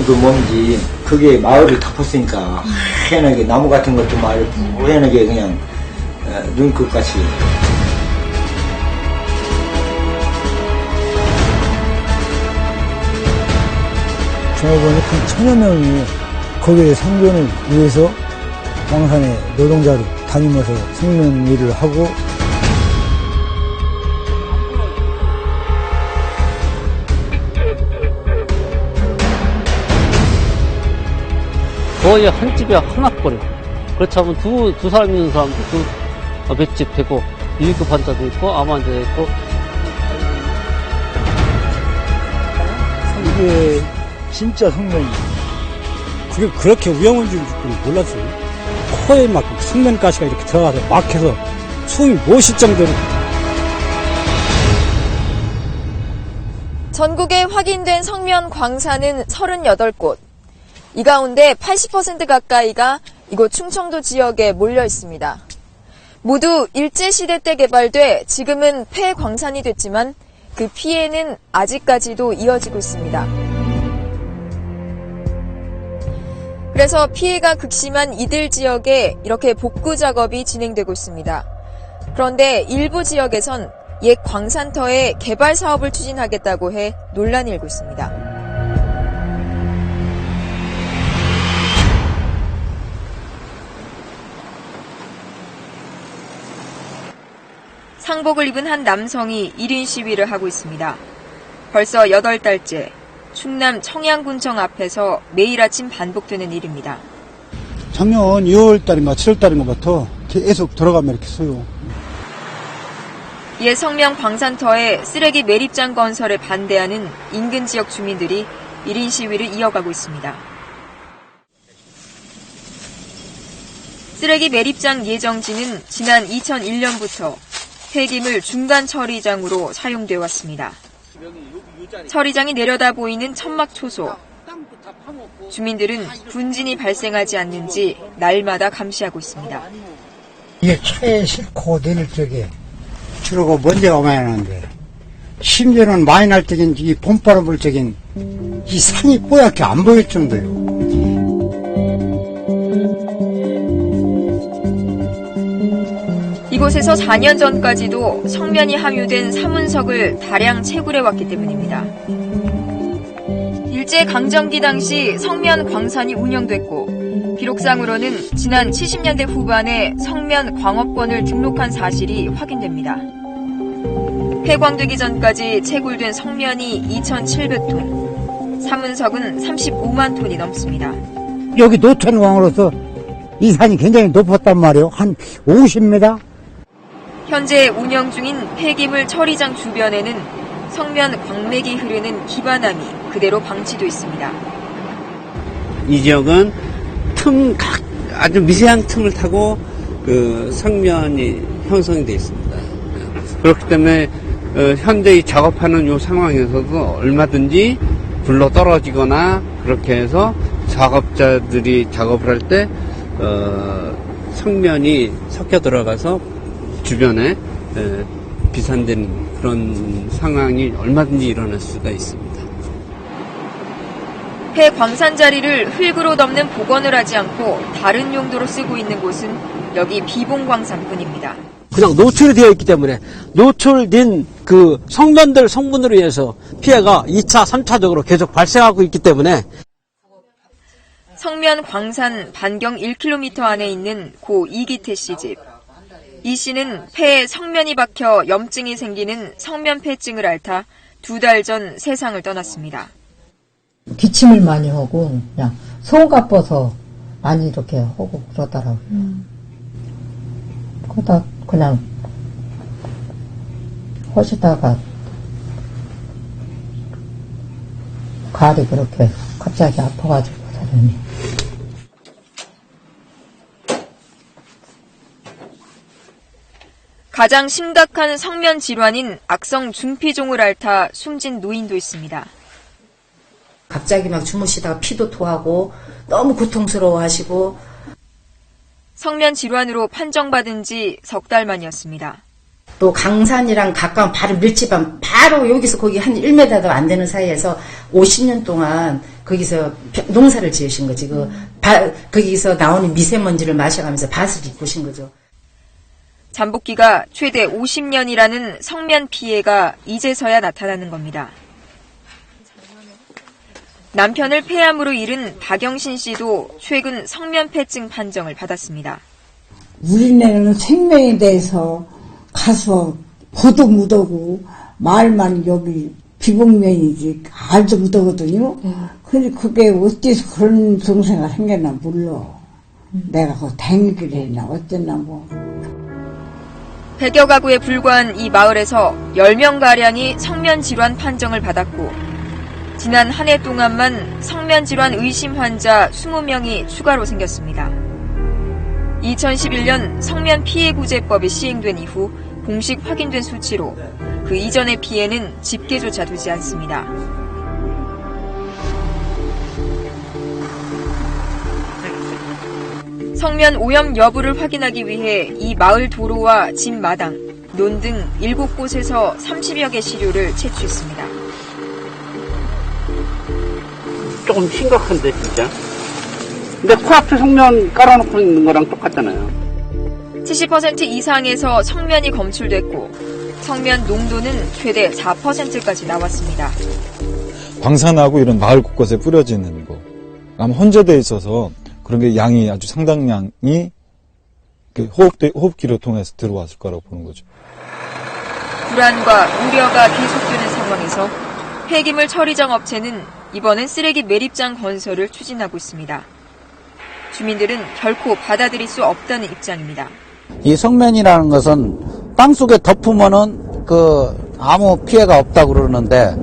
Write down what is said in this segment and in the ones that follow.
정도 먼지 그게 마을을 덮었으니까 하얀하게 나무 같은 것도 말 하얀하게 그냥 눈끝같이. 제가 보니 한 1000여 명이 거기에 생존을 위해서 광산에 노동자로 다니면서 생존 일을 하고, 거의 한 집에 하나꼴. 그렇지 않으면 두 사람 있는 사람도 몇 집 되고, 1급 환자도 있고, 암 환자도 있고. 이게 진짜 성면이. 그게 그렇게 위험한 줄 몰랐어요. 코에 막 성면가시가 이렇게 들어가서 막혀서 숨이 못 쉴 정도로. 전국에 확인된 성면 광산은 38곳. 이 가운데 80% 가까이가 이곳 충청도 지역에 몰려 있습니다. 모두 일제시대 때 개발돼 지금은 폐광산이 됐지만 그 피해는 아직까지도 이어지고 있습니다. 그래서 피해가 극심한 이들 지역에 이렇게 복구 작업이 진행되고 있습니다. 그런데 일부 지역에선 옛 광산터에 개발 사업을 추진하겠다고 해 논란이 일고 있습니다. 상복을 입은 한 남성이 1인 시위를 하고 있습니다. 벌써 8달째 충남 청양군청 앞에서 매일 아침 반복되는 일입니다. 작년 2월달인가 7월달인가부터 계속 들어가면 이렇게 써요. 옛 성면 광산터에 쓰레기 매립장 건설에 반대하는 인근 지역 주민들이 1인 시위를 이어가고 있습니다. 쓰레기 매립장 예정지는 지난 2001년부터 폐기물 중간 처리장으로 사용되어 왔습니다. 처리장이 내려다 보이는 천막 초소. 주민들은 분진이 발생하지 않는지 날마다 감시하고 있습니다. 이게 차에 싣고 내릴 적에 주로 먼지가 많이 나는데 심지어는 많이 날 적엔 이 봄바람 불 적엔 이 산이 뽀얗게 안 보일 정도예요. 이곳에서 4년 전까지도 성면이 함유된 사문석을 다량 채굴해왔기 때문입니다. 일제강점기 당시 성면 광산이 운영됐고 기록상으로는 지난 70년대 후반에 성면 광업권을 등록한 사실이 확인됩니다. 폐광되기 전까지 채굴된 성면이 2,700톤, 사문석은 35만 톤이 넘습니다. 여기 노천광으로서 이 산이 굉장히 높았단 말이에요. 한 50m? 현재 운영 중인 폐기물 처리장 주변에는 성면 광맥이 흐르는 기반함이 그대로 방치돼 있습니다. 이 지역은 아주 미세한 틈을 타고 그 성면이 형성이 되어 있습니다. 그렇기 때문에 현재 이 작업하는 이 상황에서도 얼마든지 굴러 떨어지거나 그렇게 해서 작업자들이 작업을 할 때 성면이 섞여 들어가서 주변에 비산된 그런 상황이 얼마든지 일어날 수가 있습니다. 폐광산 자리를 흙으로 덮는 복원을 하지 않고 다른 용도로 쓰고 있는 곳은 여기 비봉광산뿐입니다. 그냥 노출이 되어 있기 때문에 노출된 그 성면들 성분으로 인해서 피해가 2차, 3차적으로 계속 발생하고 있기 때문에 성면 광산 반경 1km 안에 있는 고 이기태 씨 집. 이 씨는 폐에 성면이 박혀 염증이 생기는 성면폐증을 앓다 2달 전 세상을 떠났습니다. 기침을 많이 하고 그냥 손가 뻗어서 많이 이렇게 하고 그러더라고요. 그러다 그냥 하시다가 가을이 그렇게 갑자기 아파가지고 사람이. 가장 심각한 성면 질환인 악성 중피종을 앓다 숨진 노인도 있습니다. 갑자기 막 주무시다가 피도 토하고 너무 고통스러워하시고. 성면 질환으로 판정받은 지 석 달 만이었습니다. 또 강산이랑 가까운 바로 밀집한 바로 여기서 거기 한 1m도 안 되는 사이에서 50년 동안 거기서 농사를 지으신 거지. 거기서 나오는 미세먼지를 마셔가면서 밭을 이꾸신 거죠. 잠복기가 최대 50년이라는 성면 피해가 이제서야 나타나는 겁니다. 남편을 폐암으로 잃은 박영신 씨도 최근 성면폐증 판정을 받았습니다. 우리네는 생명에 대해서 가서 보도 못하고 말만 여기 비복면이지 알도 못하거든요. 근데 그게 어디서 그런 동생가 생겼나 몰라. 내가 그거 댕기기를 했나 어쨌나 뭐. 100여 가구에 불과한 이 마을에서 10명가량이 성면질환 판정을 받았고 지난 한 해 동안만 성면질환 의심 환자 20명이 추가로 생겼습니다. 2011년 성면피해구제법이 시행된 이후 공식 확인된 수치로 그 이전의 피해는 집계조차 되지 않습니다. 성면 오염 여부를 확인하기 위해 이 마을 도로와 집 마당, 논 등 7곳에서 30여 개 시료를 채취했습니다. 조금 심각한데 진짜. 근데 코앞에 성면 깔아놓고 있는 거랑 똑같잖아요. 70% 이상에서 성면이 검출됐고 성면 농도는 최대 4%까지 나왔습니다. 광산하고 이런 마을 곳곳에 뿌려지는 거 아마 혼재되어 있어서 그런 게 양이 아주 상당량이 호흡기로 통해서 들어왔을 거라고 보는 거죠. 불안과 우려가 계속되는 상황에서 폐기물 처리장 업체는 이번엔 쓰레기 매립장 건설을 추진하고 있습니다. 주민들은 결코 받아들일 수 없다는 입장입니다. 이 성면이라는 것은 땅속에 덮으면은 아무 피해가 없다고 그러는데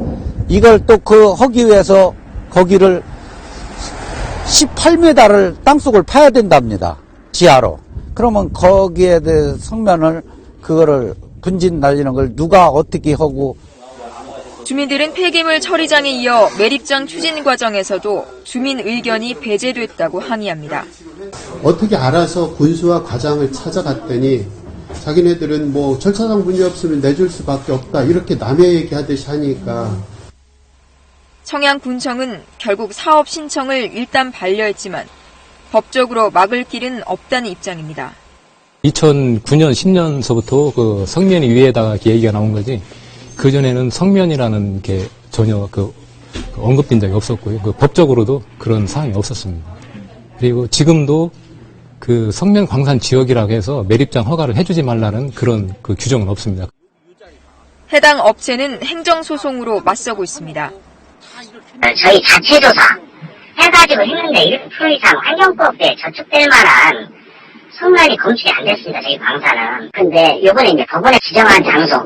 이걸 또 하기 위해서 거기를 18m를 땅속을 파야 된답니다. 지하로. 그러면 거기에 대해 성면을 그거를 분진 날리는 걸 누가 어떻게 하고. 주민들은 폐기물 처리장에 이어 매립장 추진 과정에서도 주민 의견이 배제됐다고 항의합니다. 어떻게 알아서 군수와 과장을 찾아갔더니 자기네들은 뭐 절차상 문제 없으면 내줄 수밖에 없다 이렇게 남의 얘기하듯이 하니까. 청양군청은 결국 사업 신청을 일단 반려했지만 법적으로 막을 길은 없다는 입장입니다. 2009년, 10년서부터 그 성면이 위에다가 이렇게 얘기가 나온 거지. 그전에는 성면이라는 게 전혀 언급된 적이 없었고요. 법적으로도 그런 사항이 없었습니다. 그리고 지금도 그 성면 광산 지역이라고 해서 매립장 허가를 해주지 말라는 그런 규정은 없습니다. 해당 업체는 행정소송으로 맞서고 있습니다. 저희 자체 조사 해가지고 했는데 1% 이상 환경법에 저촉될 만한 성면이 검출이 안 됐습니다. 저희 광산은. 근데 요번에 이제 법원에 지정한 장소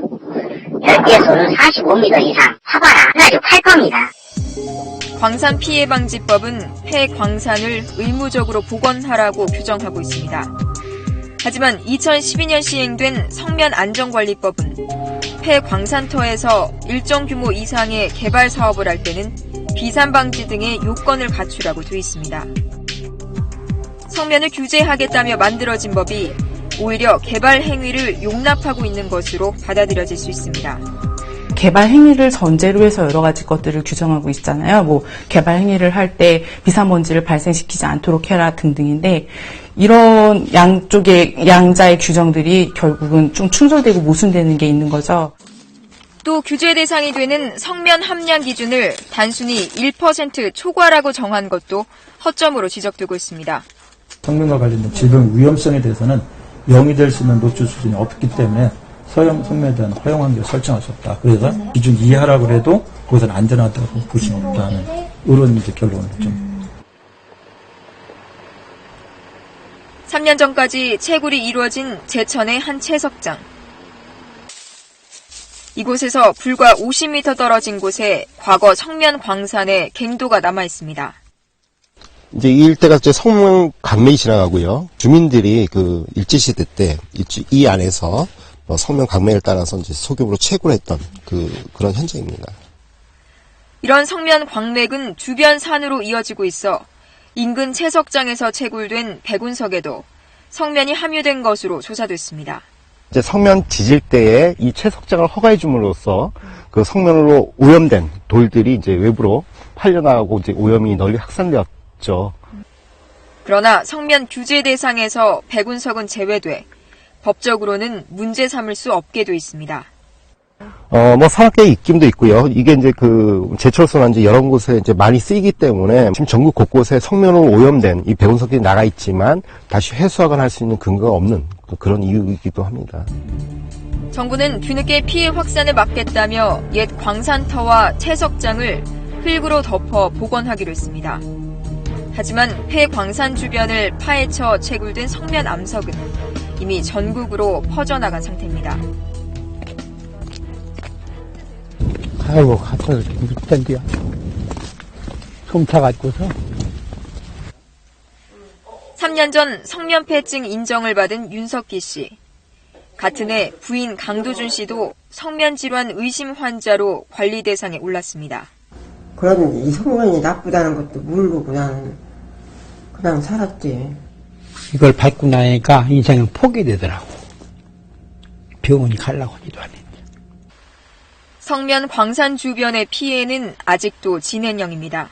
10개에서는 45m 이상 화봐라 해가지고 팔 겁니다. 광산 피해 방지법은 폐 광산을 의무적으로 복원하라고 규정하고 있습니다. 하지만 2012년 시행된 성면 안전관리법은 폐 광산터에서 일정 규모 이상의 개발 사업을 할 때는 비산 방지 등의 요건을 갖추라고 돼 있습니다. 성면을 규제하겠다며 만들어진 법이 오히려 개발 행위를 용납하고 있는 것으로 받아들여질 수 있습니다. 개발 행위를 전제로 해서 여러 가지 것들을 규정하고 있잖아요. 뭐 개발 행위를 할 때 미세먼지를 발생시키지 않도록 해라 등등인데 이런 양자의 규정들이 결국은 좀 충돌되고 모순되는 게 있는 거죠. 또 규제 대상이 되는 성면 함량 기준을 단순히 1% 초과라고 정한 것도 허점으로 지적되고 있습니다. 성면과 관련된 질병 위험성에 대해서는 0이 될 수 있는 노출 수준이 없기 때문에 소형 성면에 대한 허용 환경을 설정할 수 없다. 그래서 기준 이하라고 해도 그것은 안전하다고 볼 수는 없다는 이런 이제 결론을 좀. 3년 전까지 채굴이 이루어진 제천의 한 채석장. 이곳에서 불과 50m 떨어진 곳에 과거 성면 광산의 갱도가 남아 있습니다. 이제 이 일대가 이제 성면 강맥이 지나가고요. 주민들이 일제시대 때 이 안에서 성면 강맥을 따라서 이제 소규모로 채굴했던 그런 현장입니다. 이런 성면 광맥은 주변 산으로 이어지고 있어 인근 채석장에서 채굴된 백운석에도 성면이 함유된 것으로 조사됐습니다. 이제 성면 지질 때에 이 채석장을 허가해 줌으로써 그 성면으로 오염된 돌들이 이제 외부로 팔려나가고 이제 오염이 널리 확산되었죠. 그러나 성면 규제 대상에서 백운석은 제외돼 법적으로는 문제 삼을 수 없게 돼 있습니다. 뭐 산악계의 입김도 있고요. 이게 이제 그 제철소나 이제 여러 곳에 이제 많이 쓰이기 때문에 지금 전국 곳곳에 성면으로 오염된 이 백운석이 나가 있지만 다시 회수하거나 할 수 있는 근거가 없는 그런 이유이기도 합니다. 정부는 뒤늦게 피해 확산을 막겠다며 옛 광산터와 채석장을 흙으로 덮어 복원하기로 했습니다. 하지만 폐광산 주변을 파헤쳐 채굴된 성면 암석은 이미 전국으로 퍼져나간 상태입니다. 아이고, 갖다 묻던데요. 훔쳐가지고서. 3년 전 성면폐증 인정을 받은 윤석기 씨. 같은 해 부인 강도준 씨도 성면질환 의심 환자로 관리 대상에 올랐습니다. 그러는데 이 성면이 나쁘다는 것도 모르고 그냥 살았지. 이걸 받고 나니까 인생은 포기되더라고. 병원이 가려고 하지도 않았지. 성면 광산 주변의 피해는 아직도 진행형입니다.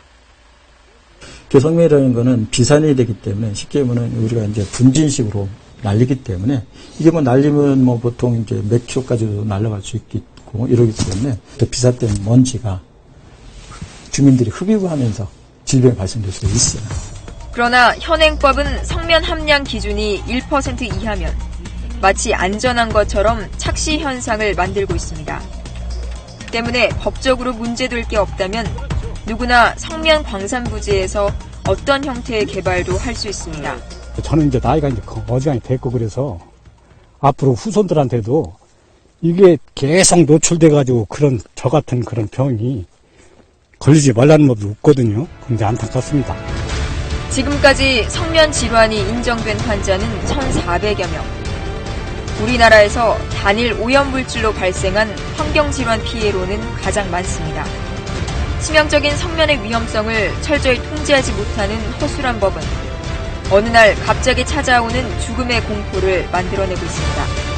성면이라는 거는 비산이 되기 때문에 쉽게 보면 우리가 이제 분진식으로 날리기 때문에 이게 뭐 날리면 뭐 보통 이제 몇 킬로까지도 날아갈 수 있고 이러기 때문에 또 비삿된 먼지가 주민들이 흡입을 하면서 질병이 발생될 수 있어요. 그러나 현행법은 성면 함량 기준이 1% 이하면 마치 안전한 것처럼 착시 현상을 만들고 있습니다. 때문에 법적으로 문제될 게 없다면 누구나 성면 광산 부지에서 어떤 형태의 개발도 할 수 있습니다. 저는 이제 나이가 이제 어지간히 됐고 그래서 앞으로 후손들한테도 이게 계속 노출돼가지고 저 같은 그런 병이 걸리지 말라는 법이 없거든요. 근데 안타깝습니다. 지금까지 성면 질환이 인정된 환자는 1,400여 명. 우리나라에서 단일 오염물질로 발생한 환경질환 피해로는 가장 많습니다. 치명적인 성면의 위험성을 철저히 통제하지 못하는 허술한 법은 어느 날 갑자기 찾아오는 죽음의 공포를 만들어내고 있습니다.